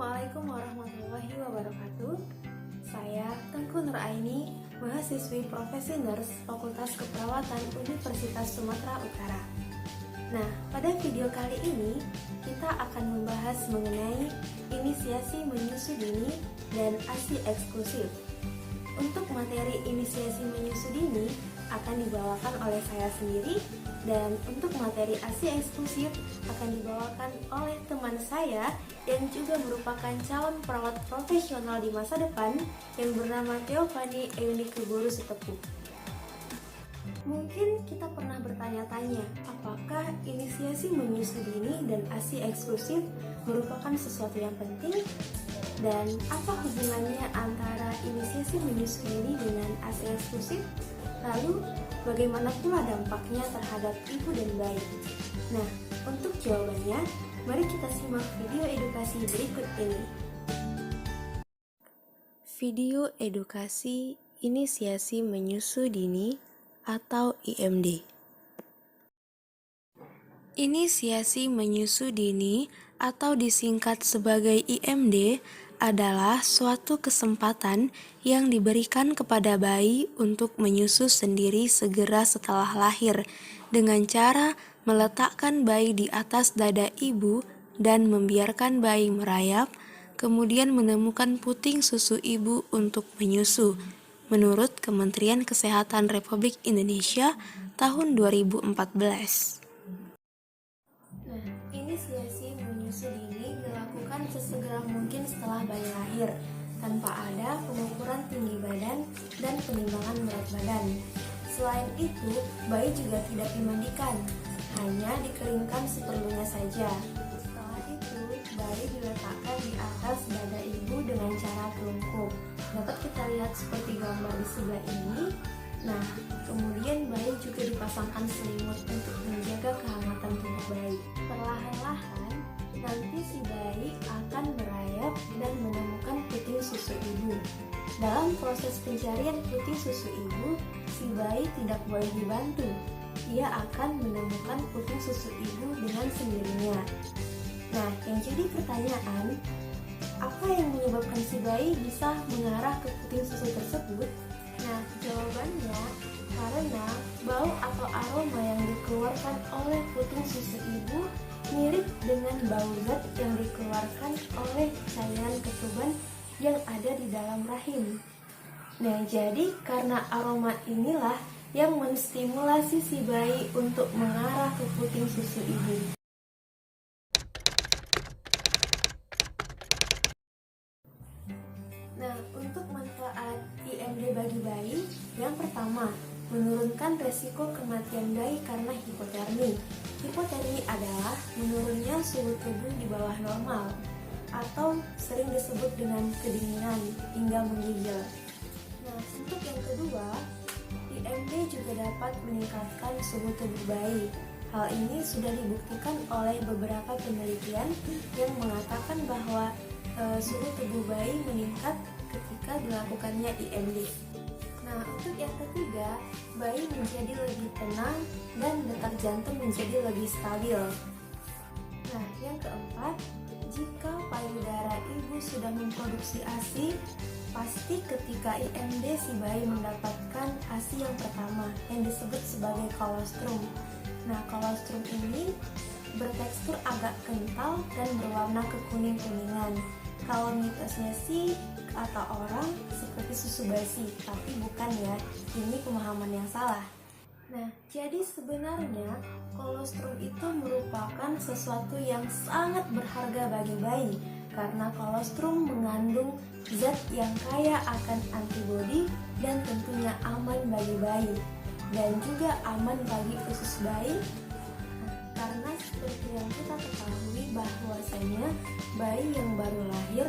Assalamualaikum warahmatullahi wabarakatuh. Saya Tengku Nuraini, mahasiswi Profesi Nurse Fakultas Keperawatan Universitas Sumatera Utara. Nah, pada video kali ini kita akan membahas mengenai inisiasi menyusu dini dan ASI eksklusif. Untuk materi inisiasi menyusu dini akan dibawakan oleh saya sendiri, dan untuk materi ASI eksklusif akan dibawakan oleh teman saya yang juga merupakan calon perawat profesional di masa depan yang bernama Theophany Eunike Guru Sutepu. Mungkin kita pernah bertanya-tanya, apakah inisiasi menyusu dini dan ASI eksklusif merupakan sesuatu yang penting? Dan apa hubungannya antara inisiasi menyusu dini dengan ASI eksklusif? Lalu, bagaimana pula dampaknya terhadap ibu dan bayi? Nah, untuk jawabannya, mari kita simak video edukasi berikut ini. Video edukasi inisiasi menyusu dini atau IMD. Inisiasi menyusu dini atau disingkat sebagai IMD adalah suatu kesempatan yang diberikan kepada bayi untuk menyusu sendiri segera setelah lahir dengan cara meletakkan bayi di atas dada ibu dan membiarkan bayi merayap, kemudian menemukan puting susu ibu untuk menyusu, menurut Kementerian Kesehatan Republik Indonesia tahun 2014. Nah, inisiasi menyusu dini dilakukan sesegera mungkin setelah bayi lahir, tanpa ada pengukuran tinggi badan dan penimbangan berat badan. Selain itu, bayi juga tidak dimandikan, hanya dikeringkan seperlunya saja. Setelah itu, bayi diletakkan di atas dada ibu dengan cara telungkup. Dapat kita lihat seperti gambar di sebelah ini. Nah, kemudian bayi juga dipasangkan selimut untuk menjaga kehangatan tubuh bayi. Perlahan-lahan, nanti si bayi akan merayap dan menemukan puting susu ibu. Dalam proses pencarian puting susu ibu, si bayi tidak boleh dibantu. Ia akan menemukan puting susu ibu dengan sendirinya. Nah, yang jadi pertanyaan, apa yang menyebabkan si bayi bisa mengarah ke puting susu tersebut? Nah, jawabannya karena bau atau aroma yang dikeluarkan oleh puting susu ibu mirip dengan bau zat yang dikeluarkan oleh cairan ketuban yang ada di dalam rahim. Nah, jadi karena aroma inilah yang menstimulasi si bayi untuk mengarah ke puting susu ibu. Nah, untuk manfaat IMD bagi bayi, yang pertama, menurunkan resiko kematian bayi karena hipotermi. Hipotermi adalah menurunnya suhu tubuh di bawah normal, atau sering disebut dengan kedinginan hingga menggigil. Nah, untuk yang kedua, IMD juga dapat meningkatkan suhu tubuh bayi. Hal ini sudah dibuktikan oleh beberapa penelitian yang mengatakan bahwa suhu tubuh bayi meningkat ketika dilakukannya IMD. Nah, untuk yang ketiga, bayi menjadi lebih tenang dan detak jantung menjadi lebih stabil. Nah, yang keempat, jika payudara ibu sudah memproduksi ASI, pasti ketika IMD si bayi mendapatkan ASI yang pertama yang disebut sebagai kolostrum. Nah, kolostrum ini bertekstur agak kental dan berwarna kekuning-kuningan. Kalau mitosnya sih kata orang seperti susu basi, tapi bukan ya, ini pemahaman yang salah. Nah, jadi sebenarnya kolostrum itu merupakan sesuatu yang sangat berharga bagi bayi, karena kolostrum mengandung zat yang kaya akan antibodi dan tentunya aman bagi bayi, dan juga aman bagi usus bayi. Karena seperti yang kita ketahui bahwasanya bayi yang baru lahir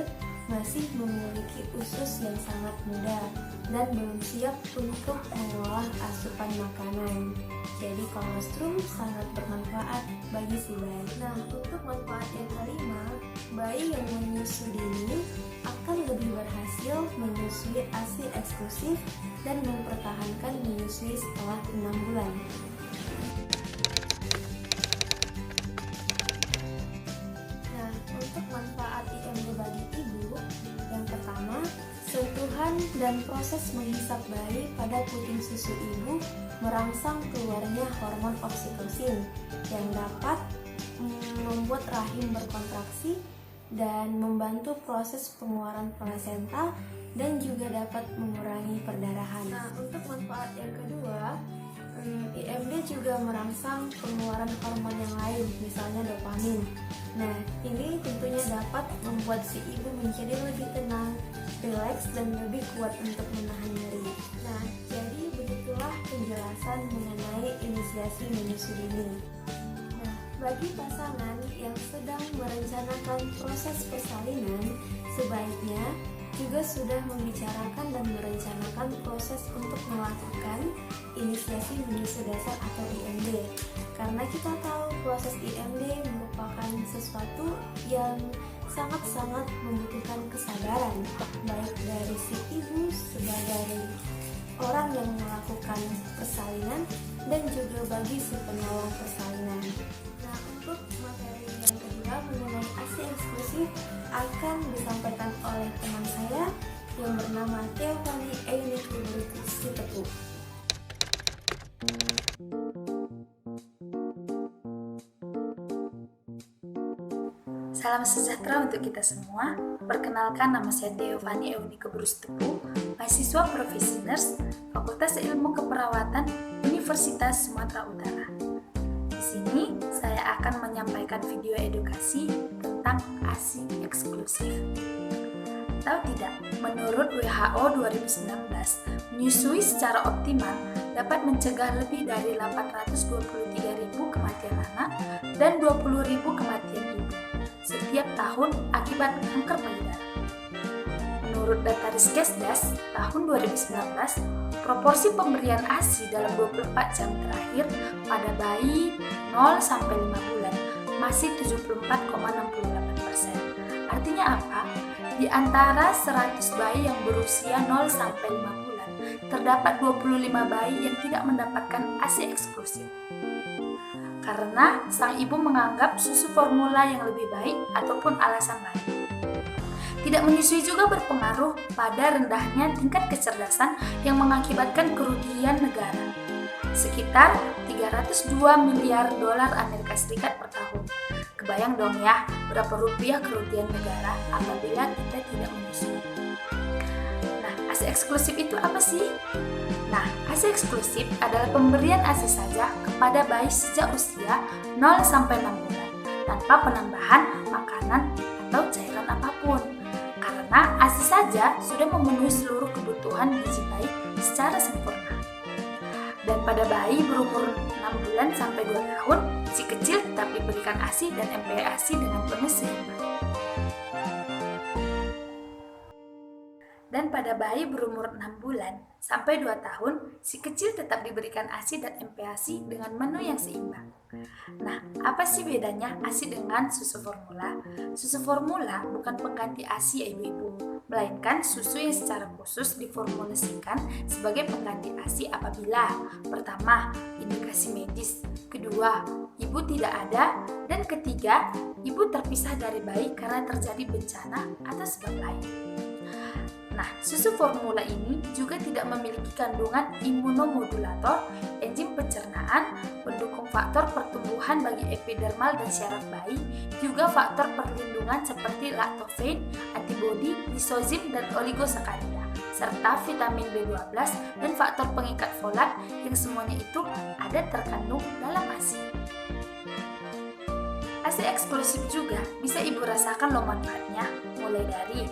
masih memiliki usus yang sangat muda dan belum siap untuk mengolah asupan makanan. Jadi kolostrum sangat bermanfaat bagi si bayi. Nah, untuk manfaat yang kelima, bayi yang menyusu dini akan lebih berhasil menyusui ASI eksklusif dan mempertahankan menyusui setelah 6 bulan. Untuk manfaat IMD bagi dan proses menghisap bayi pada puting susu ibu merangsang keluarnya hormon oksitosin yang dapat membuat rahim berkontraksi dan membantu proses pengeluaran plasenta dan juga dapat mengurangi perdarahan. Nah, untuk manfaat yang kedua, IMD juga merangsang pengeluaran hormon yang lain, misalnya dopamin. Nah, ini tentunya dapat membuat si ibu menjadi lebih tenang, rileks, dan lebih kuat untuk menahan nyeri. Nah, jadi begitulah penjelasan mengenai inisiasi menyusui dini. Nah, bagi pasangan yang sedang merencanakan proses persalinan, sebaiknya juga sudah membicarakan dan merencanakan proses untuk melakukan inisiasi menyusui dasar atau IMD. Karena kita tahu proses IMD merupakan sesuatu yang sangat-sangat membutuhkan kesabaran, baik dari si ibu sebagai orang yang melakukan persalinan dan juga bagi si penolong persalinan. Nah, untuk materi yang kedua mengenai ASI eksklusif akan disampaikan oleh teman saya yang bernama Teofani Euni Sitepu. Salam sejahtera untuk kita semua. Perkenalkan, nama saya Teofani Euni Sitepu, mahasiswa Profesi Nurse, Fakultas Ilmu Keperawatan, Universitas Sumatera Utara. Di sini saya akan menyampaikan video edukasi tentang ASI eksklusif. Tahu tidak, menurut WHO 2019, menyusui secara optimal dapat mencegah lebih dari 823.000 kematian anak dan 20.000 kematian ibu setiap tahun akibat kanker payudara. Menurut data Riskesdas tahun 2019, proporsi pemberian ASI dalam 24 jam terakhir pada bayi 0-5 bulan masih 74,68%. Artinya apa? Di antara 100 bayi yang berusia 0-5 bulan, terdapat 25 bayi yang tidak mendapatkan ASI eksklusif. Karena sang ibu menganggap susu formula yang lebih baik ataupun alasan lain. Tidak menyusui juga berpengaruh pada rendahnya tingkat kecerdasan yang mengakibatkan kerugian negara. Sekitar 302 miliar dolar Amerika Serikat per tahun. Kebayang dong ya, berapa rupiah kerugian negara apabila kita tidak menyusui. Nah, ASI eksklusif itu apa sih? Nah, ASI eksklusif adalah pemberian ASI saja kepada bayi sejak usia 0-6 bulan tanpa penambahan makanan atau cairan apapun. Karena ASI saja sudah memenuhi seluruh kebutuhan gizi bayi secara sempurna. Dan pada bayi berumur 6 bulan sampai 2 tahun, si kecil tetap diberikan ASI dan MPASI dengan penuh seimbang. Dan pada bayi berumur 6 bulan sampai 2 tahun, si kecil tetap diberikan ASI dan MPASI dengan menu yang seimbang. Nah, apa sih bedanya ASI dengan susu formula? Susu formula bukan pengganti ASI ya ibu-ibu, melainkan susu yang secara khusus diformulasikan sebagai pengganti ASI apabila pertama, indikasi medis, kedua, ibu tidak ada, dan ketiga, ibu terpisah dari bayi karena terjadi bencana atau sebab lain. Nah, susu formula ini juga tidak memiliki kandungan imunomodulator, enzim pencernaan, pendukung faktor pertumbuhan bagi epidermal dan syaraf bayi, juga faktor perlindungan seperti laktofen, antibodi, lisozim, dan oligosakarida, serta vitamin B12 dan faktor pengikat folat yang semuanya itu ada terkandung dalam ASI. ASI eksklusif juga bisa ibu rasakan loh manfaatnya, mulai dari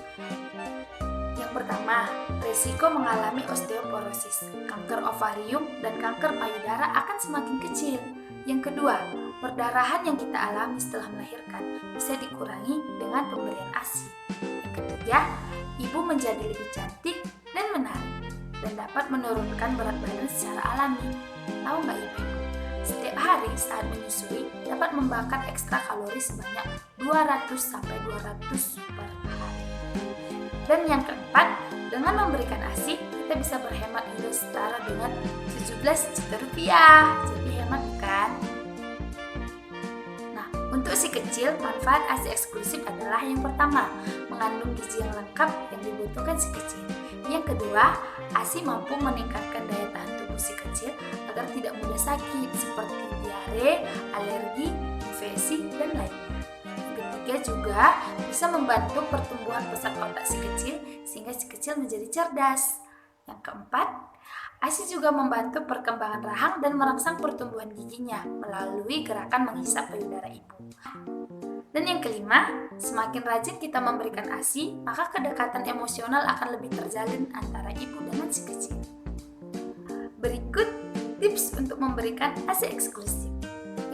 pertama, risiko mengalami osteoporosis, kanker ovarium, dan kanker payudara akan semakin kecil. Yang kedua, perdarahan yang kita alami setelah melahirkan bisa dikurangi dengan pemberian ASI. Yang ketiga, ibu menjadi lebih cantik dan menarik, dan dapat menurunkan berat badan secara alami. Tahu nggak ibu-ibu? Setiap hari saat menyusui dapat membakar ekstra kalori sebanyak 200-200 per hari. Dan yang keempat, dengan memberikan ASI, kita bisa berhemat hingga setara dengan 17 juta rupiah. Jadi hemat kan? Nah, untuk si kecil, manfaat ASI eksklusif adalah yang pertama, mengandung gizi yang lengkap yang dibutuhkan si kecil. Yang kedua, ASI mampu meningkatkan daya tahan tubuh si kecil agar tidak mudah sakit seperti diare, alergi, infeksi, dan lainnya. Yang ketiga juga bisa membantu pertumbuhan pusat otak si kecil sehingga si kecil menjadi cerdas. Yang keempat, ASI juga membantu perkembangan rahang dan merangsang pertumbuhan giginya melalui gerakan menghisap payudara ibu. Dan yang kelima, semakin rajin kita memberikan ASI, maka kedekatan emosional akan lebih terjalin antara ibu dengan si kecil. Berikut tips untuk memberikan ASI eksklusif.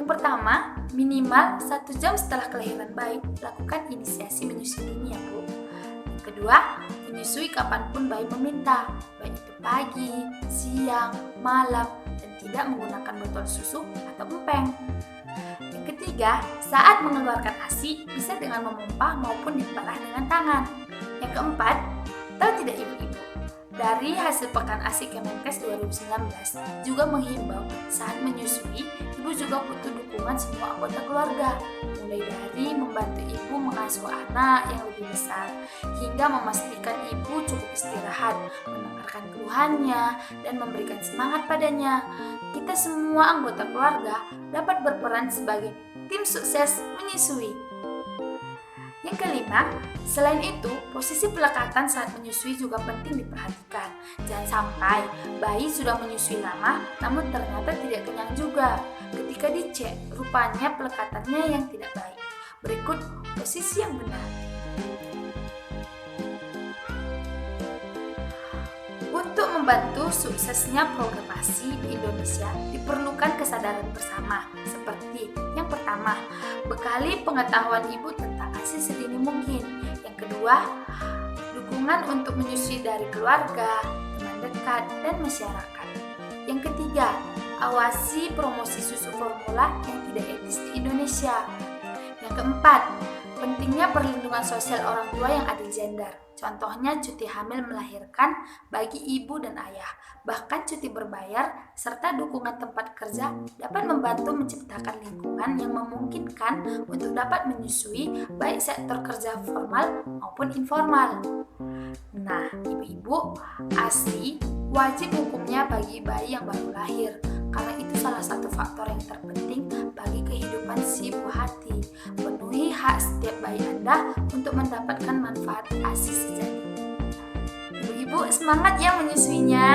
Yang pertama, minimal 1 jam setelah kelahiran bayi, lakukan inisiasi menyusui dini ya Bu. Yang kedua, menyusui kapanpun bayi meminta, baik itu pagi, siang, malam, dan tidak menggunakan botol susu atau empeng. Yang ketiga, saat mengeluarkan ASI bisa dengan memompa maupun dipelah dengan tangan. Yang keempat, tahu tidak ibu-ibu? Dari hasil Pekan ASI Kemenkes 2019 juga menghimbau saat menyusui, ibu juga butuh dukungan semua anggota keluarga, mulai dari membantu ibu mengasuh anak yang lebih besar, hingga memastikan ibu cukup istirahat, mendengarkan keluhannya, dan memberikan semangat padanya. Kita semua anggota keluarga dapat berperan sebagai tim sukses menyusui. Yang kelima, selain itu, posisi pelekatan saat menyusui juga penting diperhatikan. Jangan sampai bayi sudah menyusui lama, namun ternyata tidak kenyang juga. Ketika dicek, rupanya pelekatannya yang tidak baik. Berikut posisi yang benar. Untuk membantu suksesnya program ASI di Indonesia, diperlukan kesadaran bersama, seperti yang pertama, bekali pengetahuan ibu tentang ASI sedini mungkin. Yang kedua, dukungan untuk menyusui dari keluarga, teman dekat, dan masyarakat. Yang ketiga, awasi promosi susu formula yang tidak etis di Indonesia. Yang keempat, pentingnya perlindungan sosial orang tua yang adil gender. Contohnya cuti hamil melahirkan bagi ibu dan ayah, bahkan cuti berbayar, serta dukungan tempat kerja dapat membantu menciptakan lingkungan yang memungkinkan untuk dapat menyusui baik sektor kerja formal maupun informal. Nah, ibu-ibu, ASI wajib hukumnya bagi bayi yang baru lahir, karena itu salah satu faktor yang terpenting bagi kehidupan si ibu hati. Penuhi hak setiap bayi Anda untuk mendapatkan manfaat ASI sejati. Ibu-ibu semangat ya menyusuinya.